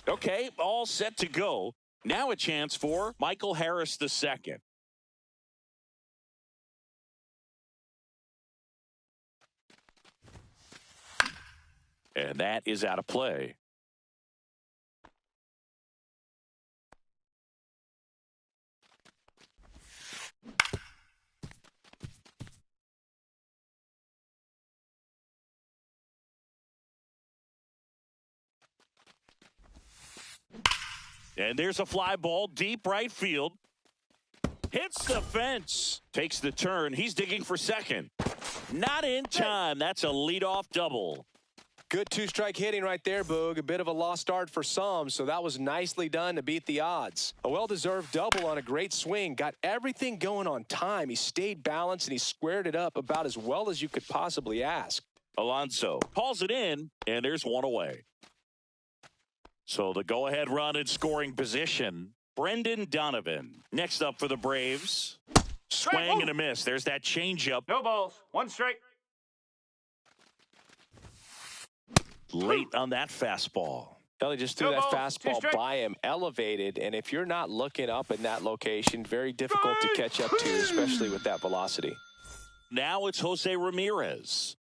Okay, all set to go. Now a chance for Michael Harris II. And that is out of play. And there's a fly ball deep right field. Hits the fence. Takes the turn. He's digging for second. Not in time. That's a leadoff double. Good two-strike hitting right there, Boog. A bit of a lost start for some, so that was nicely done to beat the odds. A well-deserved double on a great swing. Got everything going on time. He stayed balanced, and he squared it up about as well as you could possibly ask. Alonso calls it in, and there's one away. So the go-ahead run in scoring position, Brendan Donovan. Next up for the Braves. Swing and a miss. There's that changeup. No balls. One strike. Late on that fastball. Kelly just threw that fastball by him, elevated, and if you're not looking up in that location, very difficult to catch up to, especially with that velocity. Now it's Jose Ramirez.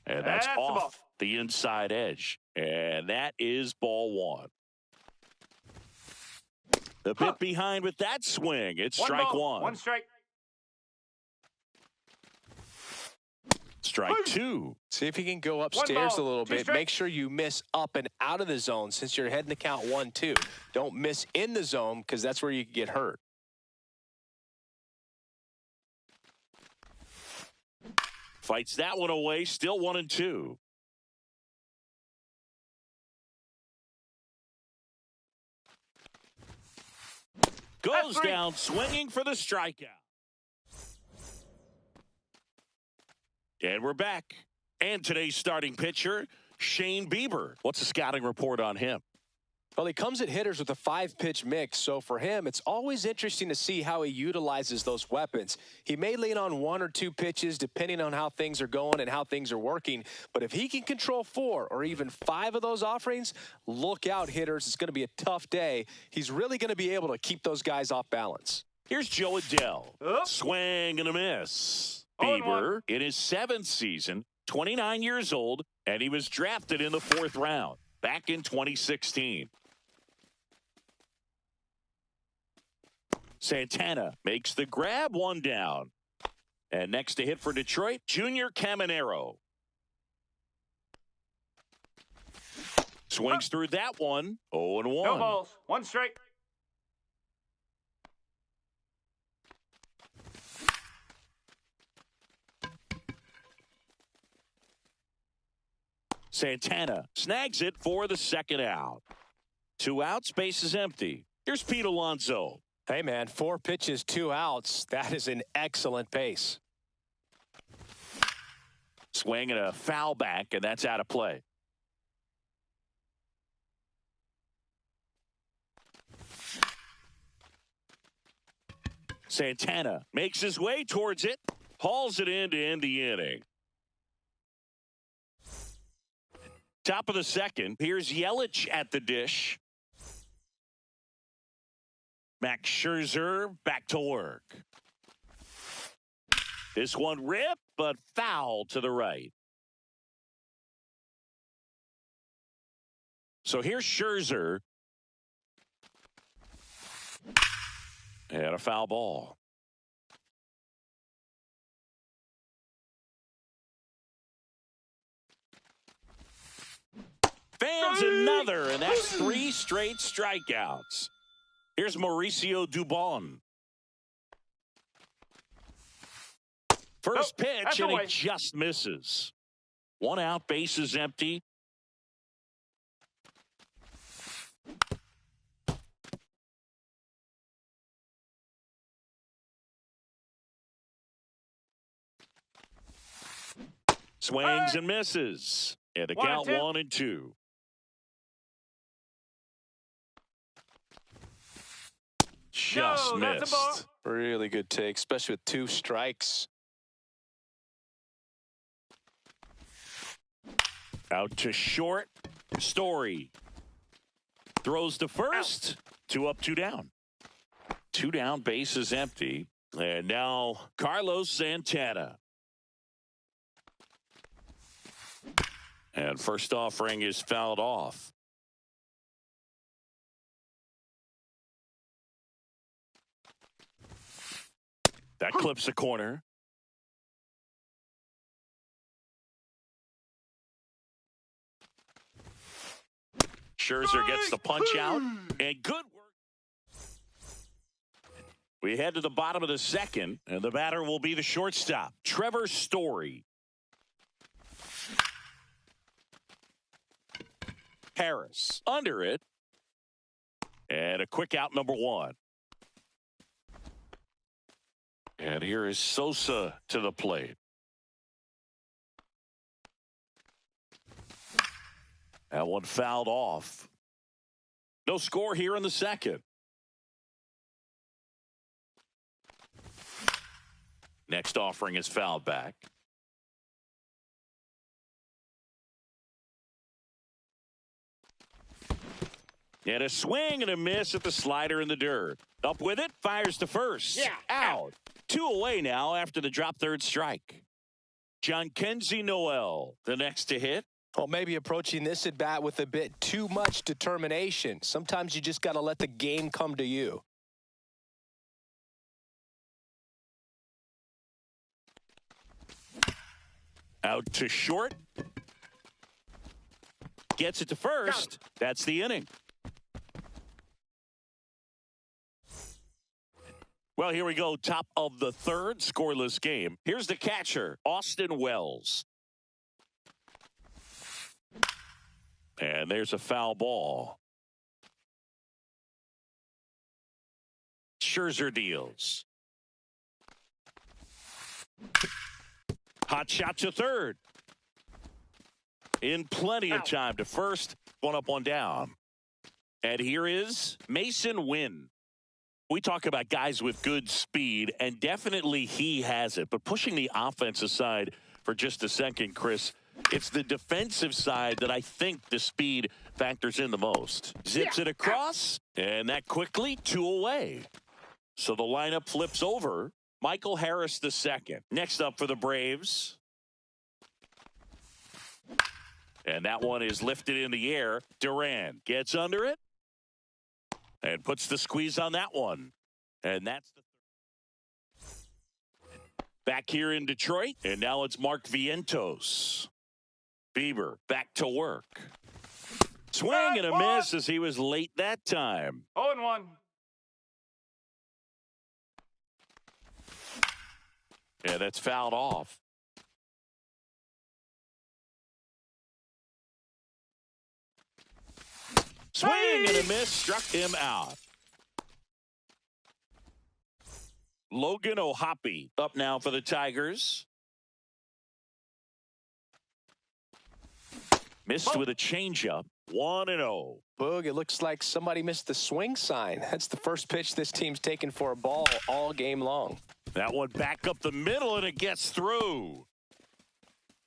And that's off the inside edge. And that is ball one. A bit behind with that swing. It's strike one. One strike. Strike two. See if he can go upstairs a little bit. Make sure you miss up and out of the zone since you're heading to count 1-2. Don't miss in the zone because that's where you can get hurt. Fights that one away. Still 1-2. Goes down swinging for the strikeout. And we're back. And today's starting pitcher, Shane Bieber. What's the scouting report on him? Well, he comes at hitters with a 5-pitch mix, so for him, it's always interesting to see how he utilizes those weapons. He may lean on 1 or 2 pitches depending on how things are going and how things are working, but if he can control 4 or even 5 of those offerings, look out, hitters. It's going to be a tough day. He's really going to be able to keep those guys off balance. Here's Joe Adell. Swing and a miss. Bieber in his 7th season, 29 years old, and he was drafted in the 4th round back in 2016. Santana makes the grab, 1 down. And next to hit for Detroit, Junior Caminero. Swings through that one, 0-1. No balls. One strike. Santana snags it for the 2nd out. 2 outs, base is empty. Here's Pete Alonso. Hey, man, 4 pitches, 2 outs. That is an excellent pace. Swing and a foul back, and that's out of play. Santana makes his way towards it, hauls it in to end the inning. Top of the 2nd, here's Yelich at the dish. Max Scherzer back to work. This one ripped, but foul to the right. So here's Scherzer. And a foul ball. Fans another, and that's 3 straight strikeouts. Here's Mauricio Dubon. First pitch, and he just misses. 1 out, base is empty. Swings and misses. And the count 1-2. Just missed. Really good take, especially with 2 strikes. Out to short. Story throws to first. 2 up, 2 down. 2 down, base is empty. And now Carlos Santana. And first offering is fouled off. That clips the corner. Scherzer gets the punch out. And good work. We head to the bottom of the second, and the batter will be the shortstop, Trevor Story. Harris under it. And a quick out, number 1. And here is Sosa to the plate. That one fouled off. No score here in the second. Next offering is fouled back. And a swing and a miss at the slider in the dirt. Up with it, fires to first. Yeah. Out. 2 away now after the drop third strike. Jhonkensy Noel, the next to hit. Well, maybe approaching this at bat with a bit too much determination. Sometimes you just got to let the game come to you. Out to short. Gets it to first. That's the inning. Well, here we go. Top of the third, scoreless game. Here's the catcher, Austin Wells. And there's a foul ball. Scherzer deals. Hot shot to third. In plenty of time to first. 1 up, 1 down. And here is Mason Wynn. We talk about guys with good speed, and definitely he has it. But pushing the offense aside for just a second, Chris, it's the defensive side that I think the speed factors in the most. Zips it across, and that quickly 2 away. So the lineup flips over. Michael Harris the second. Next up for the Braves. And that one is lifted in the air. Duran gets under it and puts the squeeze on that one. And that's the back here in Detroit. And now it's Mark Vientos. Bieber back to work. Swing and a miss as he was late that time. 0-1. Yeah, that's fouled off. Swing and a miss, struck him out. Logan O'Hoppe up now for the Tigers. Missed with a changeup. 1-0. Boog, it looks like somebody missed the swing sign. That's the first pitch this team's taken for a ball all game long. That one back up the middle, and it gets through.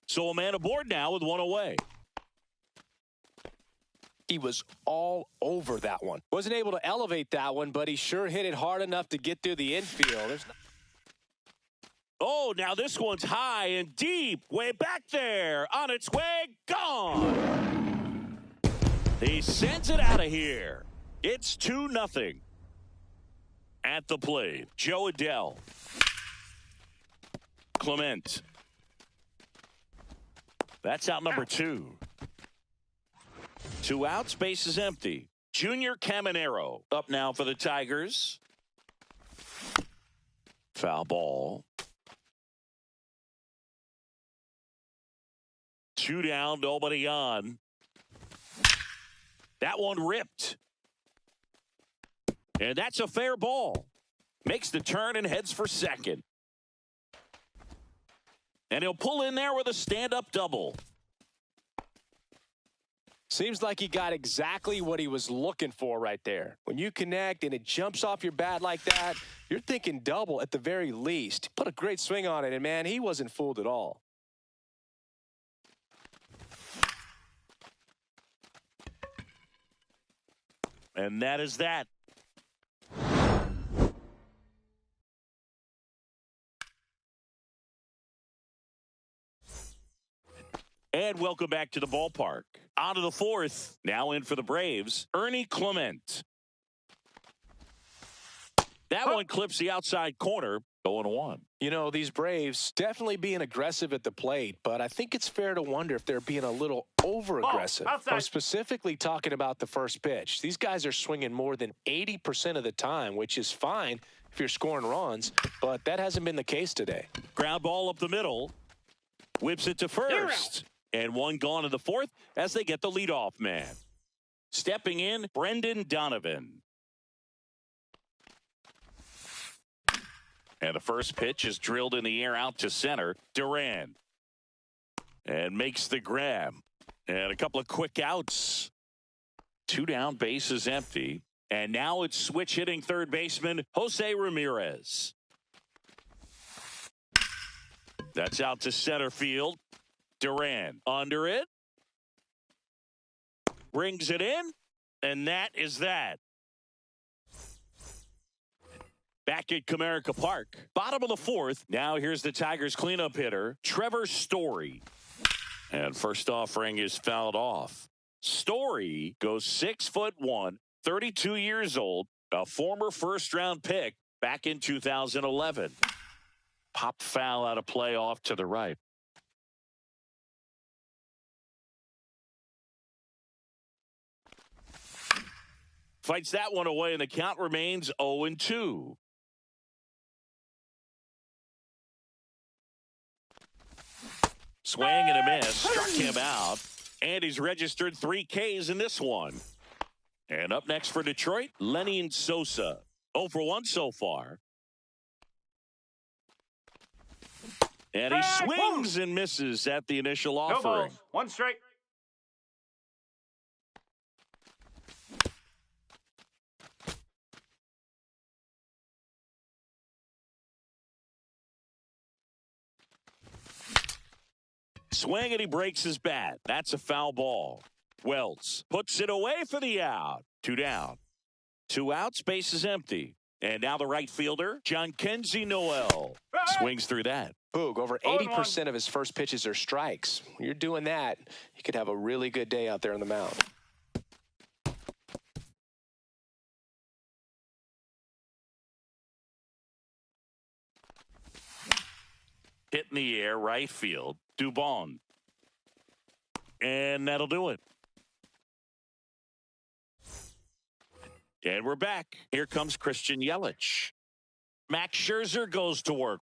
So a man aboard now with 1 away. He was all over that one. Wasn't able to elevate that one, but he sure hit it hard enough to get through the infield. Oh, now this one's high and deep. Way back there. On its way. Gone. He sends it out of here. It's 2-0. At the plate, Joe Adell. Clement. That's out number 2. 2 outs, base is empty. Junior Caminero up now for the Tigers. Foul ball. 2 down, nobody on. That one ripped. And that's a fair ball. Makes the turn and heads for second. And he'll pull in there with a stand-up double. Seems like he got exactly what he was looking for right there. When you connect and it jumps off your bat like that, you're thinking double at the very least. Put a great swing on it, and man, he wasn't fooled at all. And that is that. And welcome back to the ballpark. On to the fourth. Now in for the Braves, Ernie Clement. That one clips the outside corner, 0-1. You know, these Braves definitely being aggressive at the plate, but I think it's fair to wonder if they're being a little over-aggressive. I'm specifically talking about the first pitch. These guys are swinging more than 80% of the time, which is fine if you're scoring runs, but that hasn't been the case today. Ground ball up the middle. Whips it to first. And one gone in the fourth as they get the leadoff man. Stepping in, Brendan Donovan. And the first pitch is drilled in the air out to center. Duran. And makes the grab. And a couple of quick outs. 2 down, bases empty. And now it's switch hitting third baseman Jose Ramirez. That's out to center field. Duran under it. Brings it in. And that is that. Back at Comerica Park. Bottom of the fourth. Now here's the Tigers cleanup hitter, Trevor Story. And first offering is fouled off. Story goes 6'1", 32 years old, a former first-round pick back in 2011. Pop foul out of play off to the right. Fights that one away, and the count remains 0-2. Swing and a miss. Struck him out. And he's registered 3 Ks in this one. And up next for Detroit, Lenny Sosa. 0 for 1 so far. And he swings and misses at the initial offering. No balls. 1 strike. Swing and he breaks his bat. That's a foul ball. Wells puts it away for the out. 2 down. 2 outs, base is empty. And now the right fielder, Jhonkensy Noel. Swings through that. Boog, over 80% of his first pitches are strikes. When you're doing that, you could have a really good day out there on the mound. Hit in the air, right field. Dubon. And that'll do it. And we're back. Here comes Christian Yelich. Max Scherzer goes to work.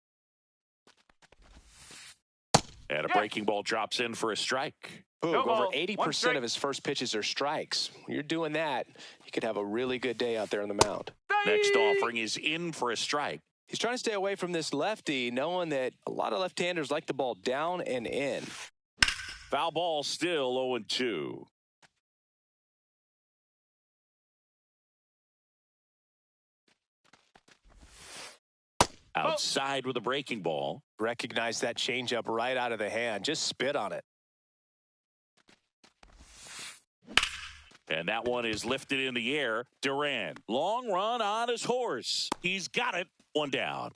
And a breaking ball drops in for a strike. Boog, over 80% of his first pitches are strikes. When you're doing that, you could have a really good day out there on the mound. Next offering is in for a strike. He's trying to stay away from this lefty, knowing that a lot of left-handers like the ball down and in. Foul ball still 0-2. Outside with a breaking ball. Recognize that changeup right out of the hand. Just spit on it. And that one is lifted in the air. Duran, long run on his horse. He's got it. 1 down.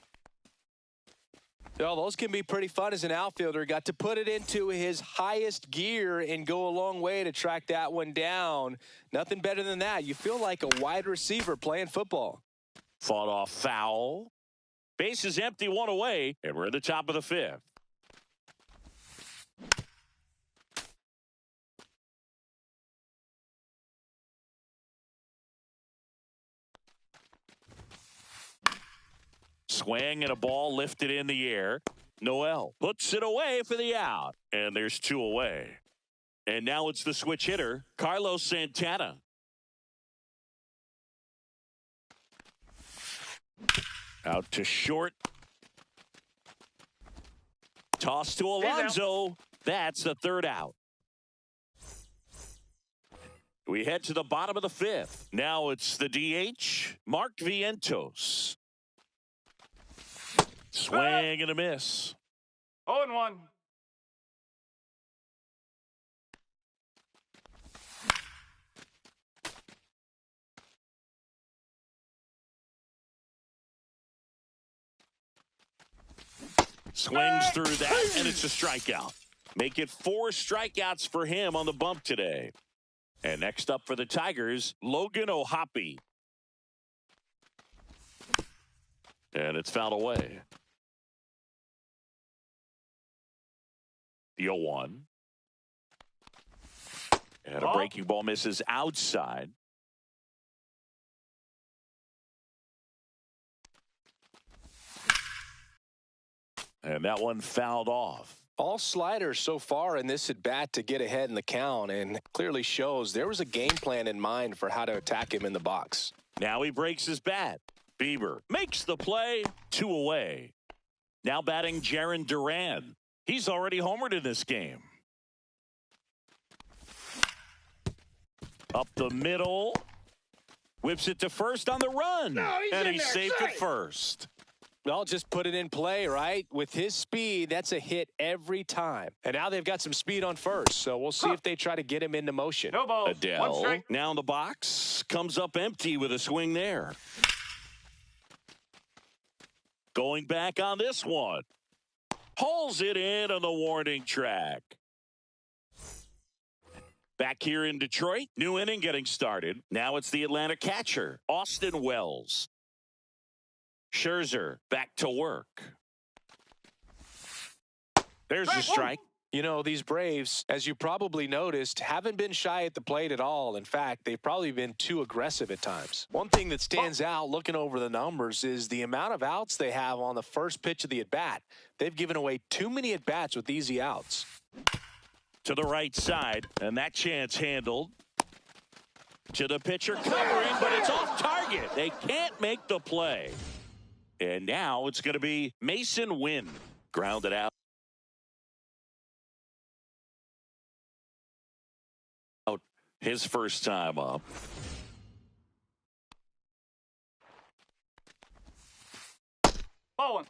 Well, those can be pretty fun as an outfielder. Got to put it into his highest gear and go a long way to track that one down. Nothing better than that. You feel like a wide receiver playing football. Fought off foul. Base is empty, 1 away, and we're at the top of the 5th. Swing and a ball lifted in the air. Noel puts it away for the out. And there's 2 away. And now it's the switch hitter, Carlos Santana. Out to short. Toss to Alonso. That's the 3rd out. We head to the bottom of the 5th. Now it's the DH, Mark Vientos. Swing and a miss. 0-1. Swings through that, and it's a strikeout. Make it 4 strikeouts for him on the bump today. And next up for the Tigers, Logan O'Hoppe. And it's fouled away. The 0-1. And a breaking ball misses outside. And that one fouled off. All sliders so far in this at-bat to get ahead in the count, and clearly shows there was a game plan in mind for how to attack him in the box. Now he breaks his bat. Bieber makes the play, 2 away. Now batting Jarren Duran. He's already homered in this game. Up the middle. Whips it to first on the run. And he's safe at first. Well, just put it in play, right? With his speed, that's a hit every time. And now they've got some speed on first, so we'll see if they try to get him into motion. No ball. Adele now in the box. Comes up empty with a swing there. Going back on this one. Pulls it in on the warning track. Back here in Detroit, new inning getting started. Now it's the Atlanta catcher, Austin Wells. Scherzer back to work. There's the strike. You know, these Braves, as you probably noticed, haven't been shy at the plate at all. In fact, they've probably been too aggressive at times. One thing that stands out looking over the numbers is the amount of outs they have on the first pitch of the at-bat. They've given away too many at-bats with easy outs. To the right side, and that chance handled. To the pitcher covering, but it's off target. They can't make the play. And now it's going to be Mason Wynn. Grounded out. His first time up. Ball one.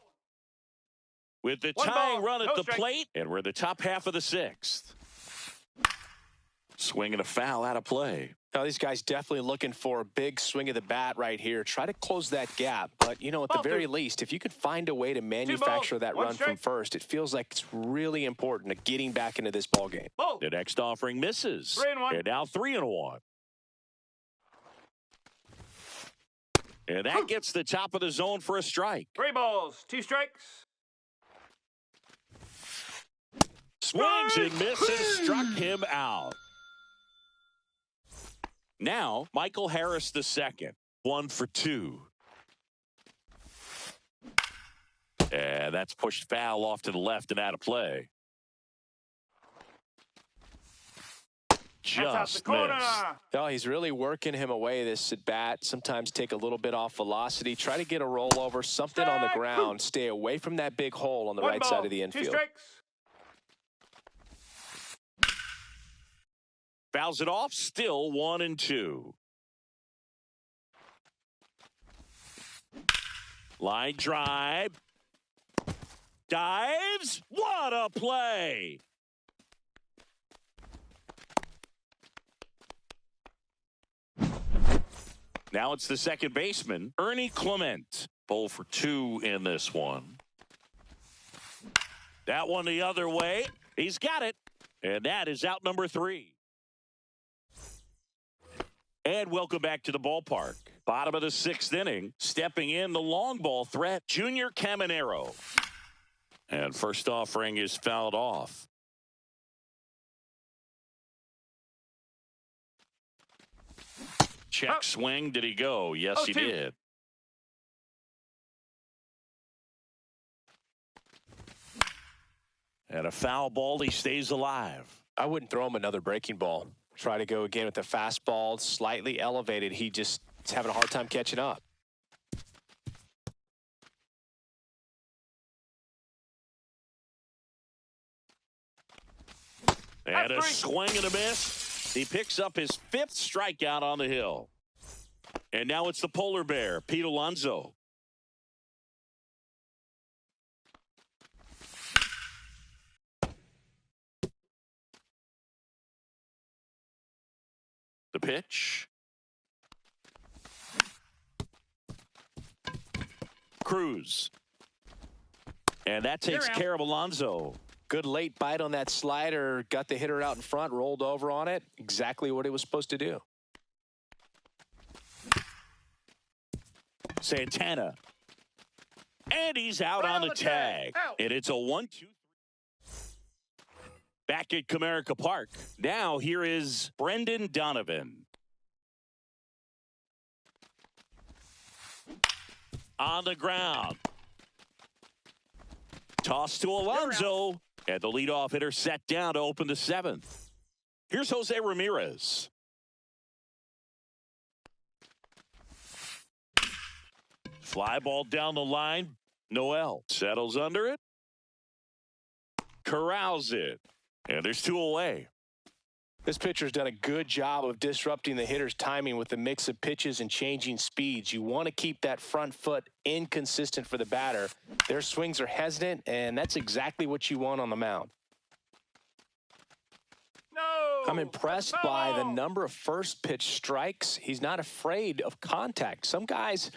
With the One tying ball, run at no the strike. plate, and we're in the top half of the 6th. Swinging a foul out of play. Now, these guys definitely looking for a big swing of the bat right here. Try to close that gap. But, you know, at the very least, if you could find a way to manufacture that run from first, it feels like it's really important to getting back into this ball game. The next offering misses. 3-1. And now 3-1. And that gets the top of the zone for a strike. 3 balls, 2 strikes. Swings and misses, struck him out. Now, Michael Harris II, 1 for 2. And that's pushed foul off to the left and out of play. Just missed. Oh, he's really working him away this at bat. Sometimes take a little bit off velocity. Try to get a rollover, something on the ground. Stay away from that big hole on the right side of the infield. 2 strikes. Fouls it off, still 1-2. Line drive. Dives. What a play. Now it's the second baseman, Ernie Clement. 0 for 2 in this one. That one the other way. He's got it. And that is out number 3. And welcome back to the ballpark. Bottom of the 6th inning. Stepping in the long ball threat, Junior Caminero. And first offering is fouled off. Check swing. Did he go? Yes, he did. And a foul ball. He stays alive. I wouldn't throw him another breaking ball. Try to go again with the fastball, slightly elevated. He just is having a hard time catching up. And a swing and a miss. He picks up his 5th strikeout on the hill. And now it's the polar bear, Pete Alonso. The pitch. Cruz. And that takes care of Alonso. Good late bite on that slider. Got the hitter out in front, rolled over on it. Exactly what it was supposed to do. Santana. And he's out on the tag. And it's a 1-2-3. Back at Comerica Park. Now here is Brendan Donovan. On the ground. Toss to Alonso. And the leadoff hitter set down to open the seventh. Here's Jose Ramirez. Fly ball down the line. Noel settles under it. Corrals it. And there's two away. This pitcher's done a good job of disrupting the hitter's timing with the mix of pitches and changing speeds. You want to keep that front foot inconsistent for the batter. Their swings are hesitant, and that's exactly what you want on the mound. I'm impressed by the number of first pitch strikes. He's not afraid of contact. Some guys,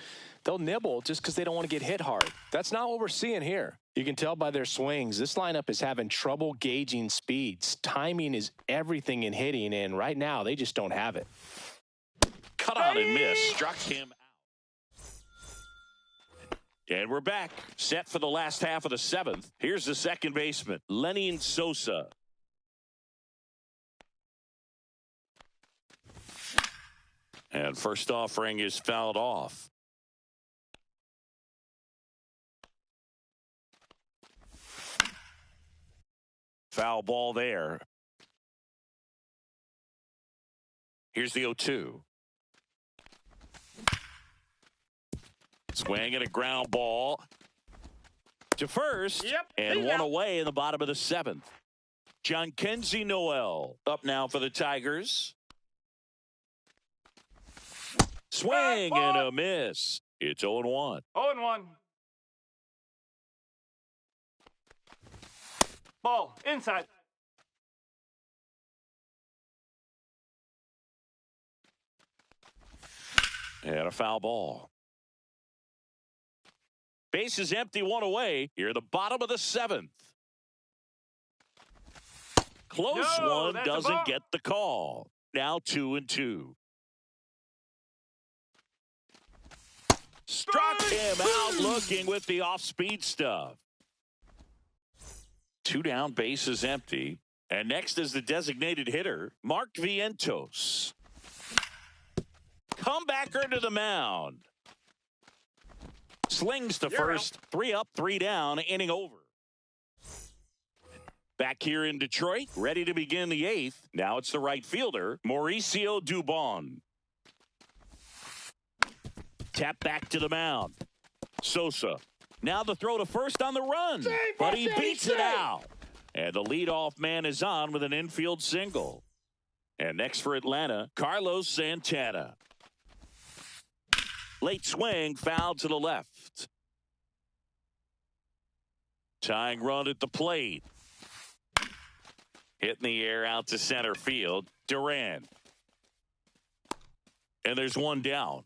they'll nibble just because they don't want to get hit hard. That's not what we're seeing here. You can tell by their swings, this lineup is having trouble gauging speeds. Timing is everything in hitting, and right now they just don't have it. Cut on and miss. Struck him out. And we're back. Set for the last half of the seventh. Here's the second baseman, Lenyn Sosa. And first offering is fouled off. Foul ball there. Here's the 0-2. Swing and a ground ball to first. And one away in the bottom of the seventh. Jhonkensy Noel up now for the Tigers. Swing and a miss. It's 0-1. 0-1. Ball inside. And a foul ball. Base is empty, one away. Here, the bottom of the seventh. Close one, doesn't get the call. Now 2-2. Struck him out looking with the off-speed stuff. Two down, base is empty. And next is the designated hitter, Mark Vientos. Comebacker to the mound. Slings to first. 3 up, 3 down, inning over. Back here in Detroit, ready to begin the eighth. Now it's the right fielder, Mauricio Dubon. Tap back to the mound. Sosa. Now the throw to first on the run. But he beats it out. And the leadoff man is on with an infield single. And next for Atlanta, Carlos Santana. Late swing, foul to the left. Tying run at the plate. Hit in the air out to center field. Duran. And there's one down.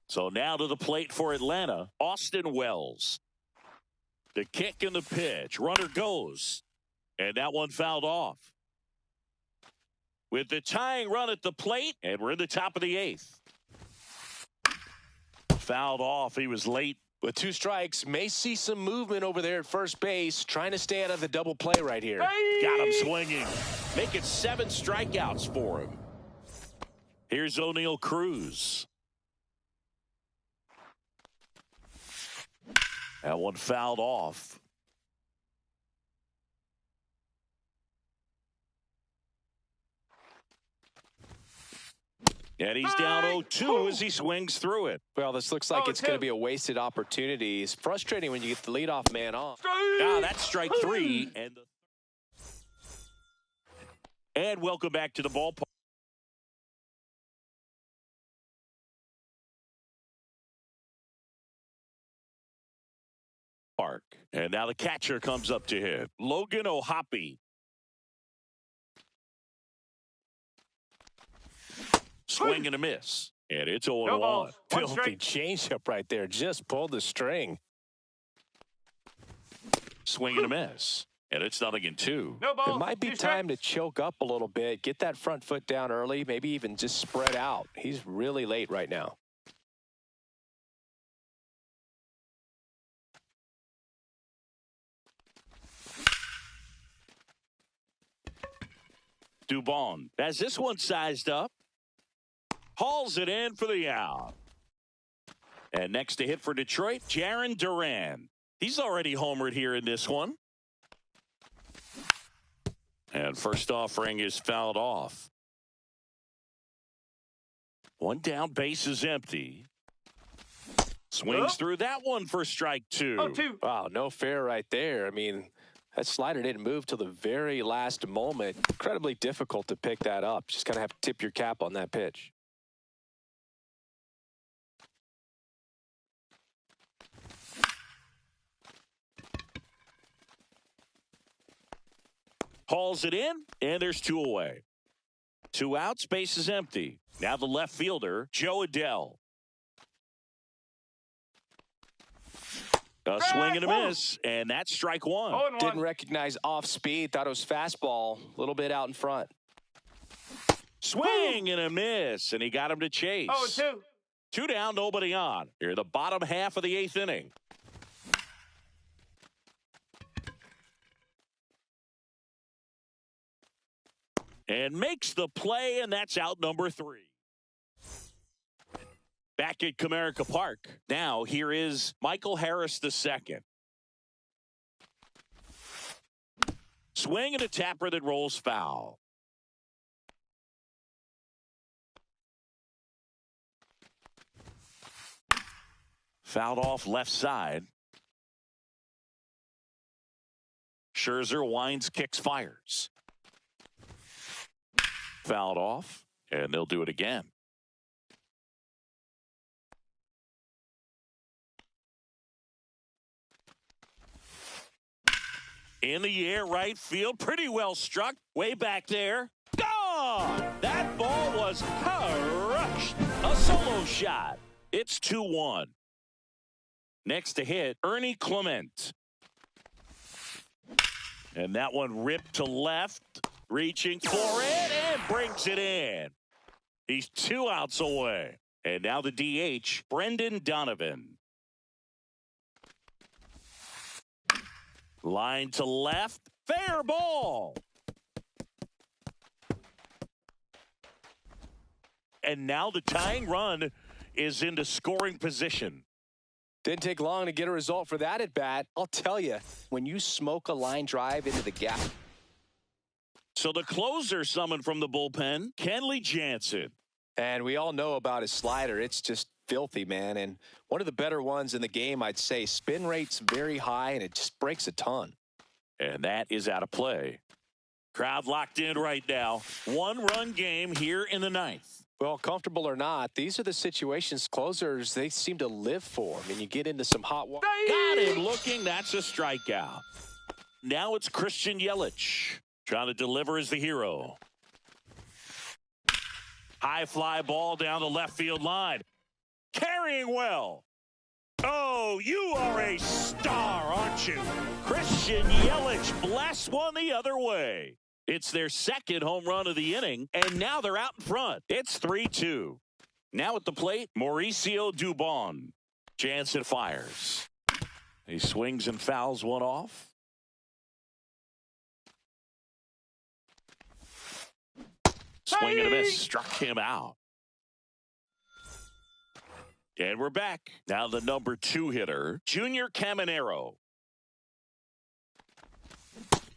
So now to the plate for Atlanta, Austin Wells. The kick and the pitch. Runner goes. And that one fouled off. With the tying run at the plate, and we're in the top of the eighth. Fouled off. He was late. With 2 strikes, may see some movement over there at first base, trying to stay out of the double play right here. Got him swinging. Make it 7 strikeouts for him. Here's O'Neal Cruz. That one fouled off. And he's down 0-2 as he swings through it. Well, this looks like it's going to be a wasted opportunity. It's frustrating when you get the leadoff man off. Ah, that's strike 3. And welcome back to the ballpark. And now the catcher comes up to hit. Logan O'Hoppe. Swing and a miss. And it's 0-1. No balls. One Filthy strike. changeup right there. Just pulled the string. Swing and a miss. And it's 0-2. No balls. It might be Two time to strikes. choke up a little bit. Get that front foot down early. Maybe even just spread out. He's really late right now. Dubon has this one sized up. Hauls it in for the out. And next to hit for Detroit, Jarren Duran. He's already homered here in this one. And first offering is fouled off. One down, base is empty. Swings through that one for strike 2. 0-2. Wow, no fair right there. I mean, that slider didn't move till the very last moment. Incredibly difficult to pick that up. Just kind of have to tip your cap on that pitch. Hauls it in, and there's 2 away. 2 outs, base is empty. Now the left fielder, Joe Adell. A swing and a miss, and that's strike 1. 0-1. Didn't recognize off speed. Thought it was fastball. A little bit out in front. Swing and a miss, and he got him to chase. 0-2. 2 down, nobody on. Here, the bottom half of the 8th inning. And makes the play, and that's out number 3. Back at Comerica Park. Now, here is Michael Harris II. Swing and a tapper that rolls foul. Fouled off left side. Scherzer winds, kicks, fires. Fouled off, and they'll do it again. In the air, right field, pretty well struck, way back there. Gone! That ball was crushed. A solo shot. It's 2-1. Next to hit, Ernie Clement. And that one ripped to left. Reaching for it and brings it in. He's 2 outs away. And now the DH, Brendan Donovan. Line to left. Fair ball. And now the tying run is into scoring position. Didn't take long to get a result for that at bat. I'll tell you, when you smoke a line drive into the gap. So the closer summoned from the bullpen, Kenley Jansen. And we all know about his slider. It's just filthy, man. And one of the better ones in the game, I'd say. Spin rate's very high, and it just breaks a ton. And that is out of play. Crowd locked in right now. 1-run game here in the 9th. Well, comfortable or not, these are the situations closers, they seem to live for. I mean, you get into some hot water. Got him looking. That's a strikeout. Now it's Christian Yelich. Trying to deliver as the hero. High fly ball down the left field line. Carrying well. Oh, you are a star, aren't you? Christian Yelich blasts one the other way. It's their second home run of the inning, and now they're out in front. It's 3-2. Now at the plate, Mauricio Dubon. Jansen fires. He swings and fouls one off. Swing and a miss. Struck him out. And we're back. Now the number 2 hitter, Junior Caminero.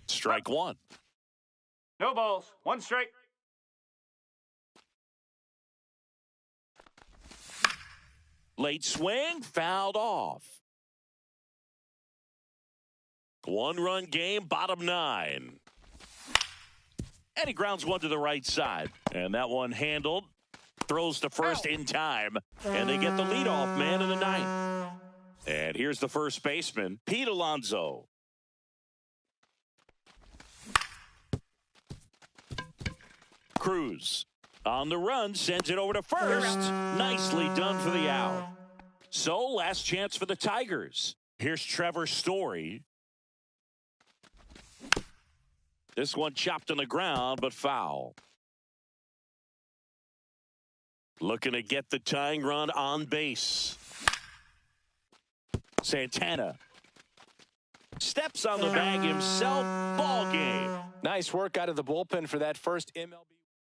Strike 1. No balls. 1 strike. Late swing, fouled off. 1-run game, bottom 9. And he grounds one to the right side. And that one handled. Throws to first in time. And they get the leadoff man in the 9th. And here's the first baseman, Pete Alonso. Cruz On the run, sends it over to first. Nicely done for the out. So, last chance for the Tigers. Here's Trevor Story. This one chopped on the ground, but foul. Looking to get the tying run on base. Santana steps on the bag himself. Ball game. Nice work out of the bullpen for that first MLB.